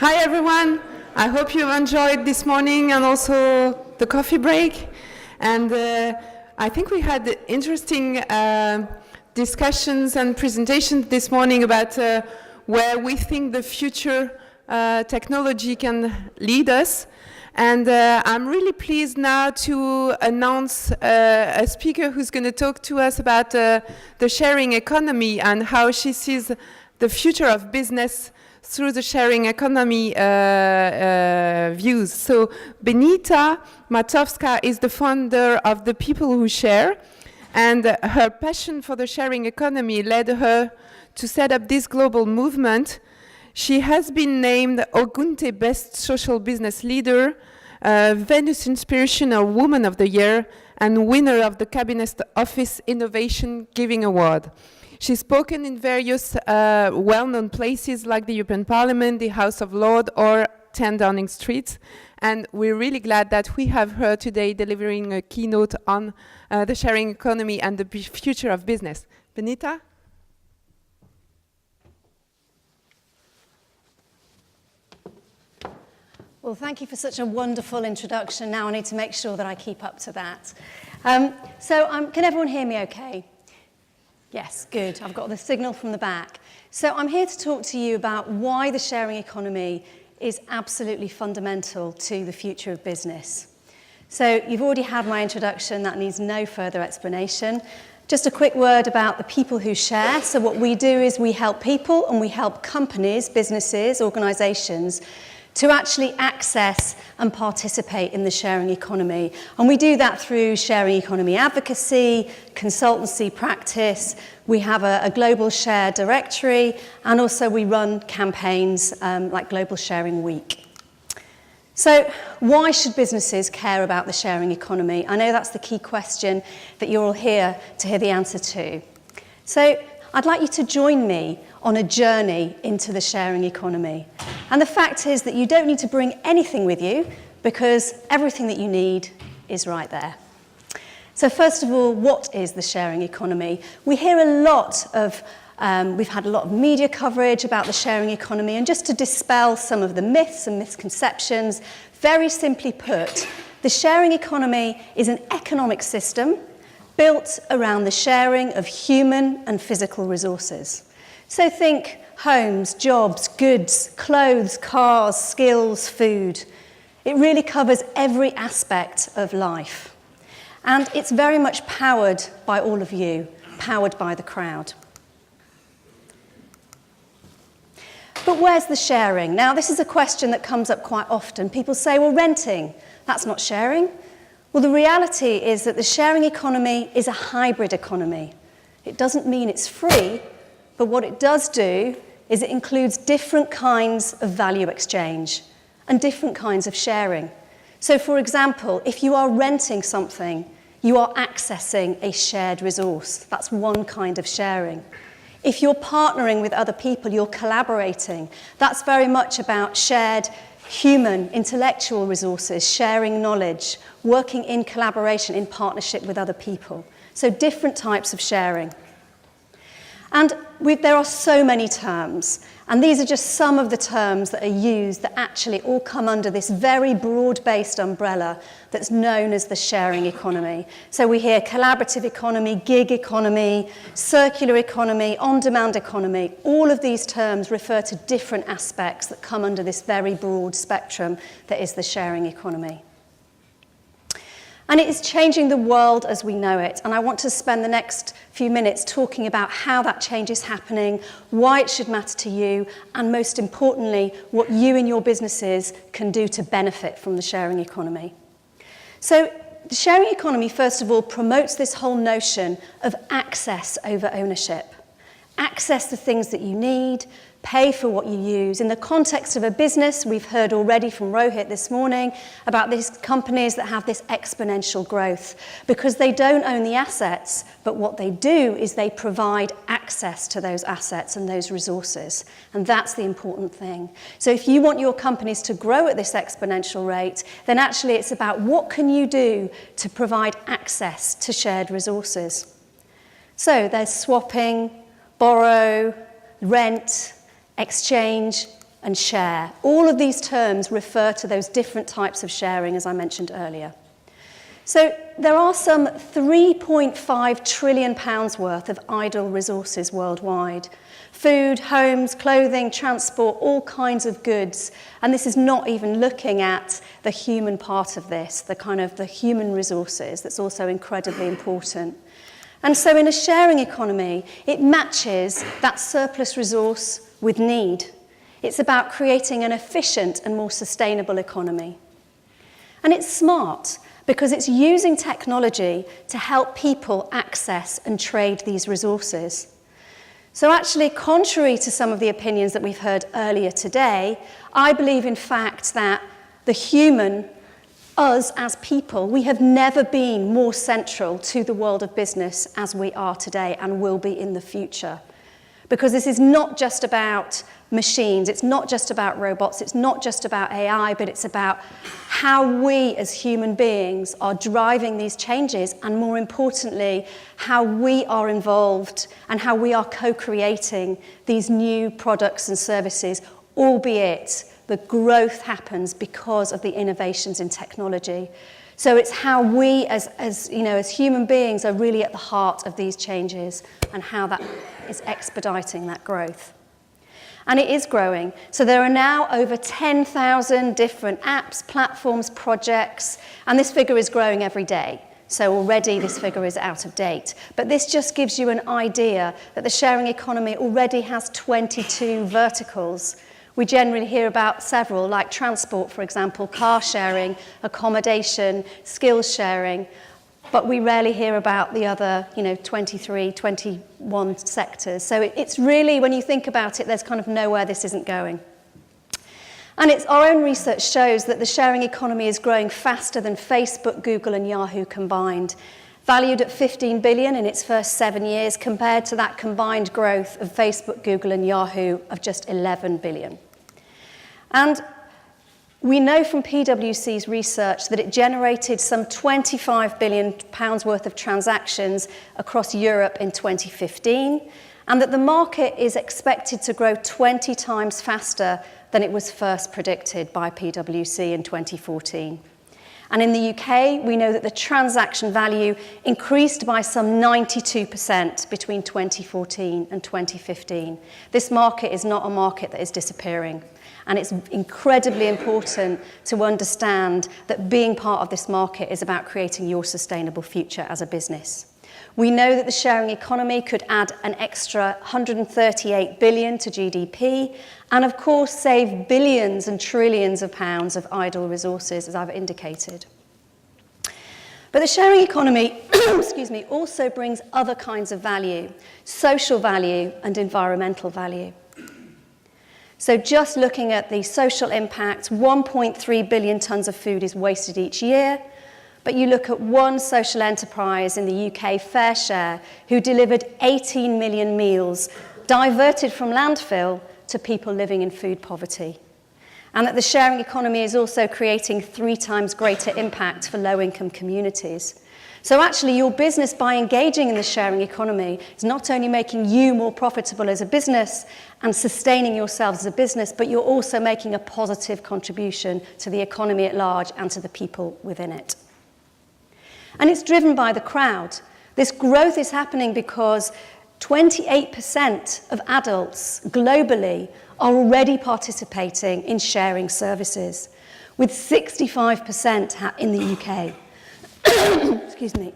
Hi everyone, I hope you've enjoyed this morning and also the coffee break. And I think we had interesting discussions and presentations this morning about where we think the future technology can lead us. And I'm really pleased now to announce a speaker who's going to talk to us about the sharing economy and how she sees the future of business through the sharing economy views. So Benita Matowska is the founder of The People Who Share, and her passion for the sharing economy led her to set up this global movement. She has been named Ogunte Best Social Business Leader, Venus Inspirational Woman of the Year, and winner of the Cabinet Office Innovation Giving Award. She's spoken in various well-known places like the European Parliament, the House of Lords, or 10 Downing Street. And we're really glad that we have her today delivering a keynote on the sharing economy and the future of business. Benita? Well, thank you for such a wonderful introduction. Now I need to make sure that I keep up to that. Can everyone hear me okay? Yes, good. I've got the signal from the back. So I'm here to talk to you about why the sharing economy is absolutely fundamental to the future of business. So you've already had my introduction. That needs no further explanation. Just a quick word about the people who share. So what we do is we help people and we help companies, businesses, organisations to actually access and participate in the sharing economy. And we do that through sharing economy advocacy, consultancy practice. We have a global share directory, and also we run campaigns like Global Sharing Week. So why should businesses care about the sharing economy? I know that's the key question that you're all here to hear the answer to. So I'd like you to join me on a journey into the sharing economy. And the fact is that you don't need to bring anything with you because everything that you need is right there. So first of all, what is the sharing economy? We hear a lot of, we've had a lot of media coverage about the sharing economy, and just to dispel some of the myths and misconceptions, very simply put, the sharing economy is an economic system built around the sharing of human and physical resources. So think homes, jobs, goods, clothes, cars, skills, food. It really covers every aspect of life. And it's very much powered by all of you, powered by the crowd. But where's the sharing? Now, this is a question that comes up quite often. People say, well, renting, that's not sharing. Well, the reality is that the sharing economy is a hybrid economy. It doesn't mean it's free, but what it does do is it includes different kinds of value exchange and different kinds of sharing. So, for example, if you are renting something, you are accessing a shared resource. That's one kind of sharing. If you're partnering with other people, you're collaborating. That's very much about shared human, intellectual resources, sharing knowledge, working in collaboration, in partnership with other people. So different types of sharing. And there are so many terms, and these are just some of the terms that are used that actually all come under this very broad-based umbrella that's known as the sharing economy. So we hear collaborative economy, gig economy, circular economy, on-demand economy. All of these terms refer to different aspects that come under this very broad spectrum that is the sharing economy. And it is changing the world as we know it. And I want to spend the next few minutes talking about how that change is happening, why it should matter to you, and most importantly, what you and your businesses can do to benefit from the sharing economy. So the sharing economy, first of all, promotes this whole notion of access over ownership. Access the things that you need, pay for what you use. In the context of a business, we've heard already from Rohit this morning about these companies that have this exponential growth because they don't own the assets, but what they do is they provide access to those assets and those resources. And that's the important thing. So if you want your companies to grow at this exponential rate, then actually it's about what can you do to provide access to shared resources. So there's swapping, borrow, rent, exchange, and share. All of these terms refer to those different types of sharing, as I mentioned earlier. So there are some £3.5 trillion worth of idle resources worldwide. Food, homes, clothing, transport, all kinds of goods. And this is not even looking at the human part of this, the human resources that's also incredibly important. And so in a sharing economy, it matches that surplus resource with need. It's about creating an efficient and more sustainable economy. And it's smart because it's using technology to help people access and trade these resources. So actually, contrary to some of the opinions that we've heard earlier today, I believe, in fact, that the human, us as people, we have never been more central to the world of business as we are today and will be in the future. Because this is not just about machines, it's not just about robots, it's not just about AI, but it's about how we as human beings are driving these changes, and more importantly, how we are involved and how we are co-creating these new products and services, albeit the growth happens because of the innovations in technology. So it's how we as human beings are really at the heart of these changes and how that is expediting that growth. And it is growing. So there are now over 10,000 different apps, platforms, projects, and this figure is growing every day. So already this figure is out of date. But this just gives you an idea that the sharing economy already has 22 verticals. We generally hear about several, like transport, for example, car sharing, accommodation, skills sharing, but we rarely hear about the other, 23, 21 sectors. So it's really, when you think about it, there's kind of nowhere this isn't going. And our own research shows that the sharing economy is growing faster than Facebook, Google, and Yahoo combined, valued at 15 billion in its first 7 years, compared to that combined growth of Facebook, Google, and Yahoo of just 11 billion. And we know from PwC's research that it generated some £25 billion worth of transactions across Europe in 2015, and that the market is expected to grow 20 times faster than it was first predicted by PwC in 2014. And in the UK, we know that the transaction value increased by some 92% between 2014 and 2015. This market is not a market that is disappearing. And it's incredibly important to understand that being part of this market is about creating your sustainable future as a business. We know that the sharing economy could add an extra 138 billion to GDP, and of course save billions and trillions of pounds of idle resources, as I've indicated. But the sharing economy also brings other kinds of value, social value and environmental value. So just looking at the social impact, 1.3 billion tonnes of food is wasted each year. But you look at one social enterprise in the UK, FareShare, who delivered 18 million meals diverted from landfill to people living in food poverty. And that the sharing economy is also creating 3 times greater impact for low-income communities. So actually, your business, by engaging in the sharing economy, is not only making you more profitable as a business and sustaining yourselves as a business, but you're also making a positive contribution to the economy at large and to the people within it. And it's driven by the crowd. This growth is happening because 28% of adults globally are already participating in sharing services, with 65% in the UK. Excuse me.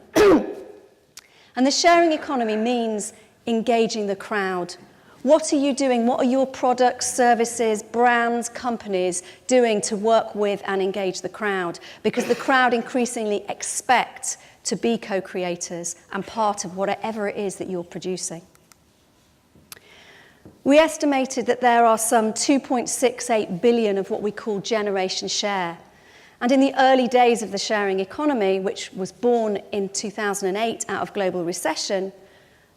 And the sharing economy means engaging the crowd. What are you doing? What are your products, services, brands, companies doing to work with and engage the crowd? Because the crowd increasingly expect to be co-creators and part of whatever it is that you're producing. We estimated that there are some 2.68 billion of what we call generation share. And in the early days of the sharing economy, which was born in 2008 out of global recession,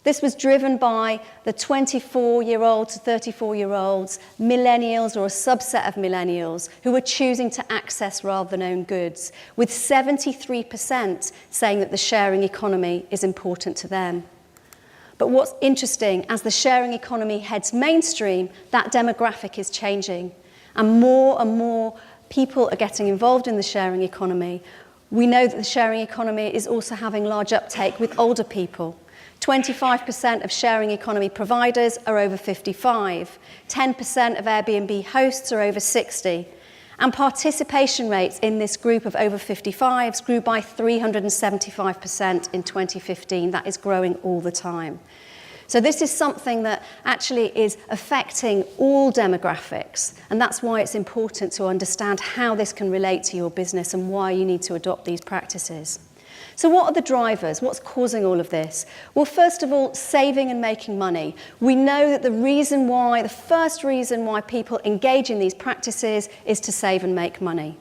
this was driven by the 24-year-old to 34-year-olds, millennials or a subset of millennials, who were choosing to access rather than own goods, with 73% saying that the sharing economy is important to them. But what's interesting, as the sharing economy heads mainstream, that demographic is changing. And more people are getting involved in the sharing economy. We know that the sharing economy is also having large uptake with older people. 25% of sharing economy providers are over 55. 10% of Airbnb hosts are over 60. And participation rates in this group of over 55s grew by 375% in 2015. That is growing all the time. So this is something that actually is affecting all demographics, and that's why it's important to understand how this can relate to your business and why you need to adopt these practices. So what are the drivers? What's causing all of this? Well, first of all, saving and making money. We know that the first reason why people engage in these practices is to save and make money.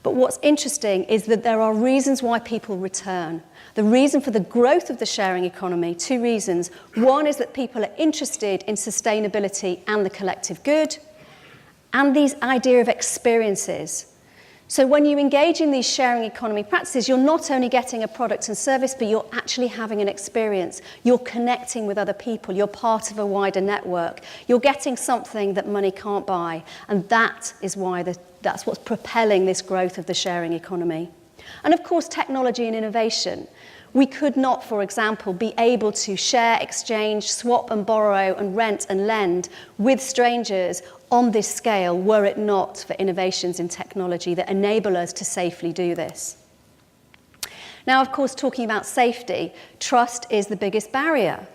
But what's interesting is that there are reasons why people return. The reason for the growth of the sharing economy, two reasons. One is that people are interested in sustainability and the collective good, and these idea of experiences. So when you engage in these sharing economy practices, you're not only getting a product and service, but you're actually having an experience. You're connecting with other people. You're part of a wider network. You're getting something that money can't buy. And that is why that's what's propelling this growth of the sharing economy. And of course, technology and innovation. We could not, for example, be able to share, exchange, swap and borrow and rent and lend with strangers on this scale were it not for innovations in technology that enable us to safely do this. Now, of course, talking about safety, trust is the biggest barrier.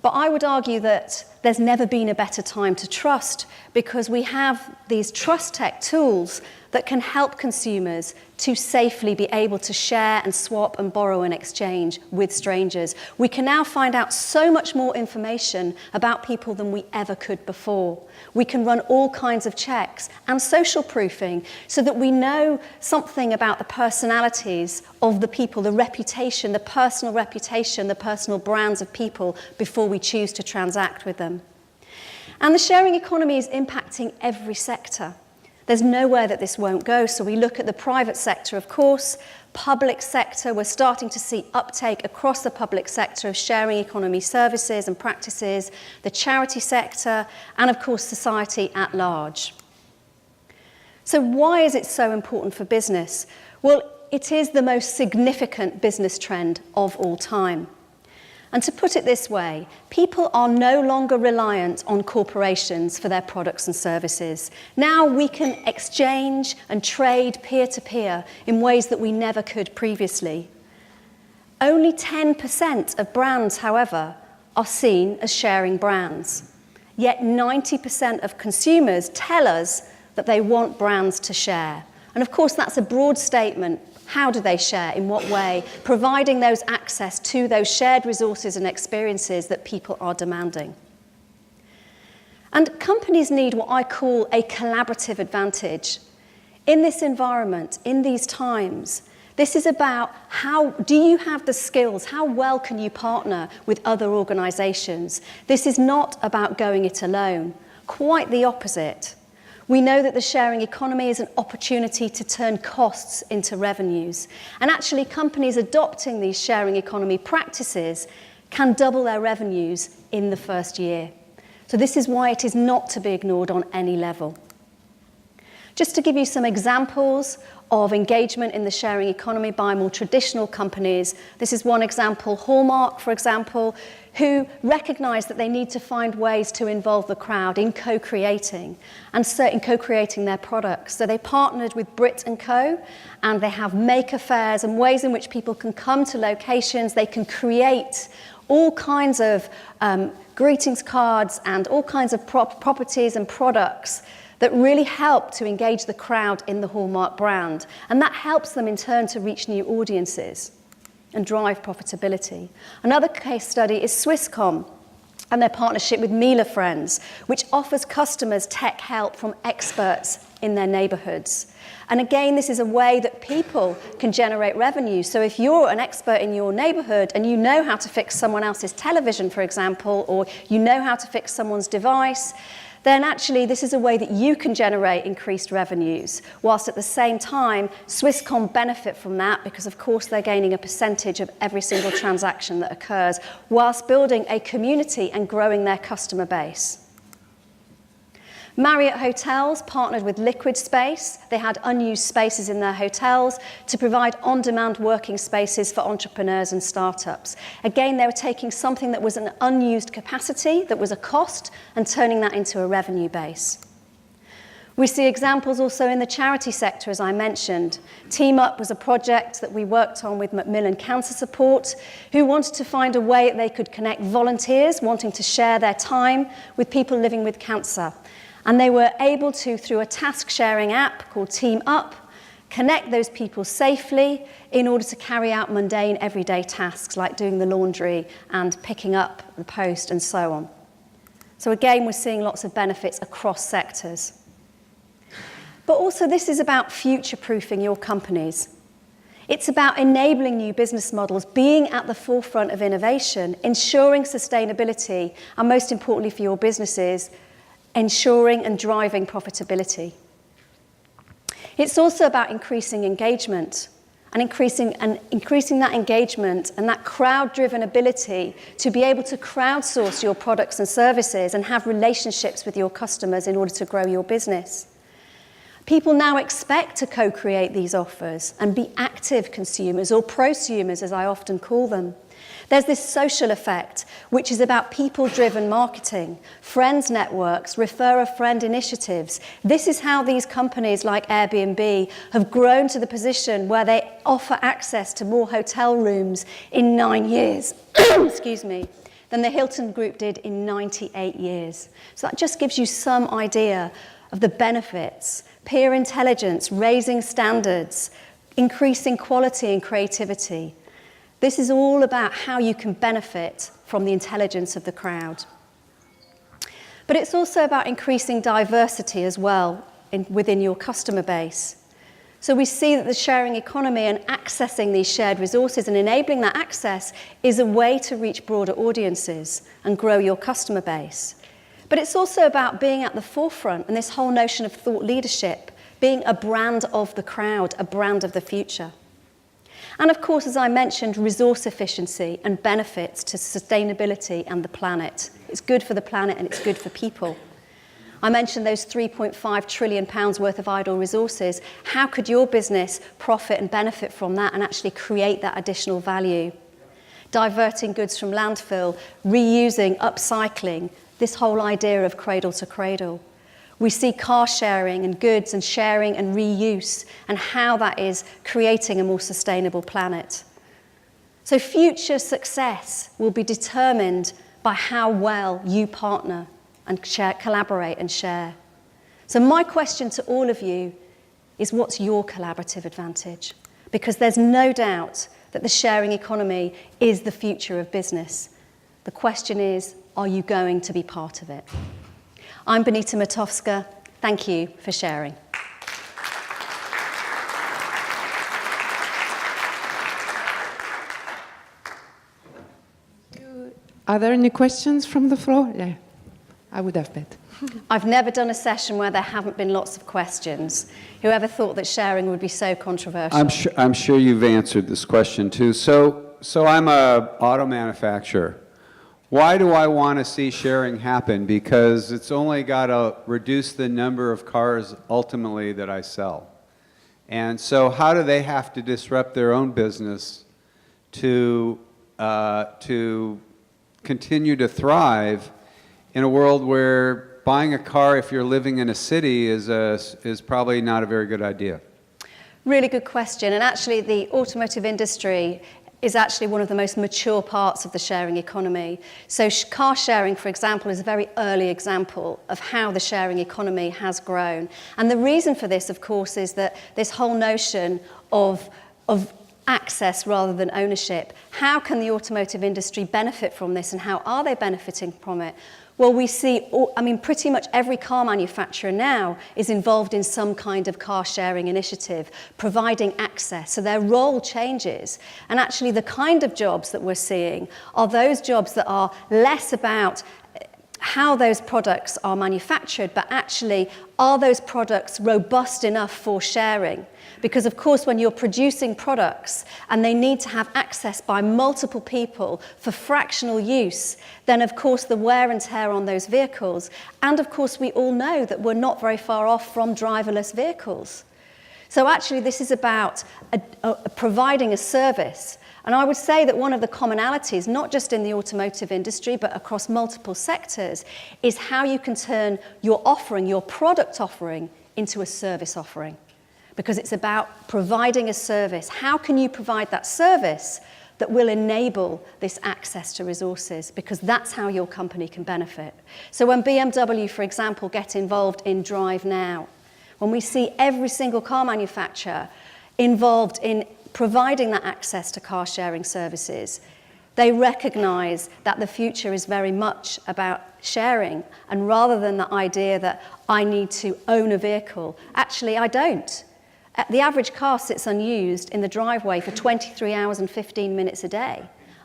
But I would argue that there's never been a better time to trust, because we have these trust tech tools that can help consumers to safely be able to share and swap and borrow and exchange with strangers. We can now find out so much more information about people than we ever could before. We can run all kinds of checks and social proofing so that we know something about the personalities of the people, the reputation, the personal reputation, the personal brands of people before we choose to transact with them. And the sharing economy is impacting every sector. There's nowhere that this won't go. So we look at the private sector, of course, public sector. We're starting to see uptake across the public sector of sharing economy services and practices, the charity sector, and of course, society at large. So why is it so important for business? Well, it is the most significant business trend of all time. And to put it this way, people are no longer reliant on corporations for their products and services. Now we can exchange and trade peer-to-peer in ways that we never could previously. Only 10% of brands, however, are seen as sharing brands. Yet 90% of consumers tell us that they want brands to share. And of course, that's a broad statement. How do they share? In what way? Providing those access to those shared resources and experiences that people are demanding. And companies need what I call a collaborative advantage. In this environment, in these times, this is about how do you have the skills? How well can you partner with other organizations? This is not about going it alone. Quite the opposite. We know that the sharing economy is an opportunity to turn costs into revenues. And actually, companies adopting these sharing economy practices can double their revenues in the first year. So this is why it is not to be ignored on any level. Just to give you some examples of engagement in the sharing economy by more traditional companies, this is one example. Hallmark, for example, who recognise that they need to find ways to involve the crowd in co-creating, and so in co-creating their products. So they partnered with Brit & Co, and they have maker fairs and ways in which people can come to locations. They can create all kinds of greetings cards and all kinds of properties and products that really help to engage the crowd in the Hallmark brand. And that helps them in turn to reach new audiences and drive profitability. Another case study is Swisscom and their partnership with Miele Friends, which offers customers tech help from experts in their neighborhoods. And again, this is a way that people can generate revenue. So if you're an expert in your neighborhood and you know how to fix someone else's television, for example, or you know how to fix someone's device, then actually this is a way that you can generate increased revenues, whilst at the same time, Swisscom benefit from that because of course they're gaining a percentage of every single transaction that occurs, whilst building a community and growing their customer base. Marriott Hotels partnered with Liquid Space. They had unused spaces in their hotels to provide on-demand working spaces for entrepreneurs and startups. Again, they were taking something that was an unused capacity, that was a cost, and turning that into a revenue base. We see examples also in the charity sector, as I mentioned. Team Up was a project that we worked on with Macmillan Cancer Support, who wanted to find a way that they could connect volunteers wanting to share their time with people living with cancer. And they were able to, through a task-sharing app called Team Up, connect those people safely in order to carry out mundane everyday tasks like doing the laundry and picking up the post and so on. So again, we're seeing lots of benefits across sectors. But also this is about future-proofing your companies. It's about enabling new business models, being at the forefront of innovation, ensuring sustainability, and most importantly for your businesses, ensuring and driving profitability. It's also about increasing engagement and increasing that engagement and that crowd-driven ability to be able to crowdsource your products and services and have relationships with your customers in order to grow your business. People now expect to co-create these offers and be active consumers or prosumers, as I often call them. There's this social effect, which is about people-driven marketing, friends networks, refer-a-friend initiatives. This is how these companies like Airbnb have grown to the position where they offer access to more hotel rooms in 9 years, excuse me, than the Hilton Group did in 98 years. So that just gives you some idea of the benefits. Peer intelligence, raising standards, increasing quality and creativity. This is all about how you can benefit from the intelligence of the crowd. But it's also about increasing diversity as well within your customer base. So we see that the sharing economy and accessing these shared resources and enabling that access is a way to reach broader audiences and grow your customer base. But it's also about being at the forefront and this whole notion of thought leadership, being a brand of the crowd, a brand of the future. And of course, as I mentioned, resource efficiency and benefits to sustainability and the planet. It's good for the planet and it's good for people. I mentioned those £3.5 trillion worth of idle resources. How could your business profit and benefit from that and actually create that additional value? Diverting goods from landfill, reusing, upcycling, this whole idea of cradle to cradle. We see car sharing and goods and sharing and reuse and how that is creating a more sustainable planet. So future success will be determined by how well you partner and collaborate and share. So my question to all of you is, what's your collaborative advantage? Because there's no doubt that the sharing economy is the future of business. The question is, are you going to be part of it? I'm Benita Matowska. Thank you for sharing. Are there any questions from the floor? Yeah, I would have bet. I've never done a session where there haven't been lots of questions. Whoever thought that sharing would be so controversial? I'm sure you've answered this question too. So I'm an auto manufacturer. Why do I want to see sharing happen? Because it's only got to reduce the number of cars ultimately that I sell. And so how do they have to disrupt their own business to continue to thrive in a world where buying a car if you're living in a city is probably not a very good idea? Really good question. And actually the automotive industry is actually one of the most mature parts of the sharing economy. So car sharing, for example, is a very early example of how the sharing economy has grown. And the reason for this, of course, is that this whole notion of access rather than ownership. How can the automotive industry benefit from this, and how are they benefiting from it? Well, we see, pretty much every car manufacturer now is involved in some kind of car sharing initiative, providing access. So their role changes. And actually the kind of jobs that we're seeing are those jobs that are less about how those products are manufactured, but actually, are those products robust enough for sharing? Because, of course, when you're producing products and they need to have access by multiple people for fractional use, then, of course, the wear and tear on those vehicles. And, of course, we all know that we're not very far off from driverless vehicles. So, actually, this is about providing a service. And I would say that one of the commonalities, not just in the automotive industry, but across multiple sectors, is how you can turn your offering, your product offering, into a service offering. Because it's about providing a service. How can you provide that service that will enable this access to resources? Because that's how your company can benefit. So when BMW, for example, get involved in Drive Now, when we see every single car manufacturer involved in providing that access to car sharing services, they recognize that the future is very much about sharing. And rather than the idea that I need to own a vehicle, actually I don't. The average car sits unused in the driveway for 23 hours and 15 minutes a day.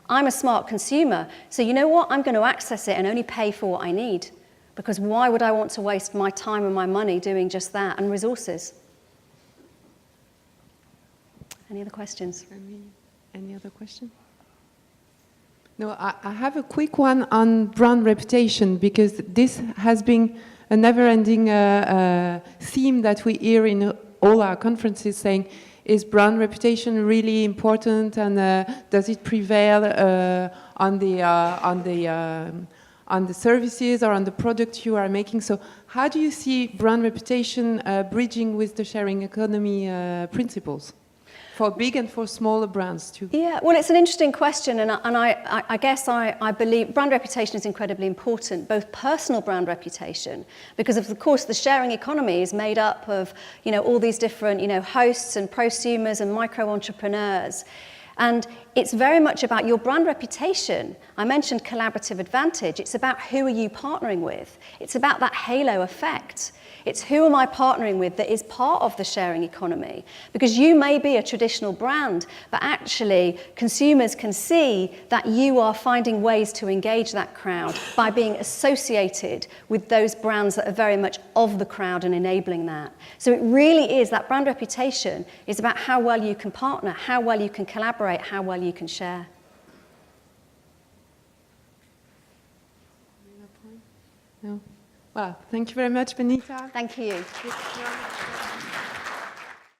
I'm a smart consumer, so you know what? I'm going to access it and only pay for what I need. Because why would I want to waste my time and my money doing just that, and resources? Any other questions? Any other question? No, I have a quick one on brand reputation, because this has been a never-ending theme that we hear in all our conferences, saying, is brand reputation really important, and does it prevail on the services or on the product you are making? So how do you see brand reputation bridging with the sharing economy principles? For big and for smaller brands too. Yeah, well, it's an interesting question, and I guess I believe brand reputation is incredibly important, both personal brand reputation, because of course the sharing economy is made up of, you know, all these different, you know, hosts and prosumers and micro entrepreneurs. And it's very much about your brand reputation. I mentioned collaborative advantage. It's about who are you partnering with. It's about that halo effect. It's who am I partnering with that is part of the sharing economy. Because you may be a traditional brand, but actually consumers can see that you are finding ways to engage that crowd by being associated with those brands that are very much of the crowd and enabling that. So it really is, that brand reputation is about how well you can partner, how well you can collaborate, how well you can share. No. Well, thank you very much, Benita. Thank you.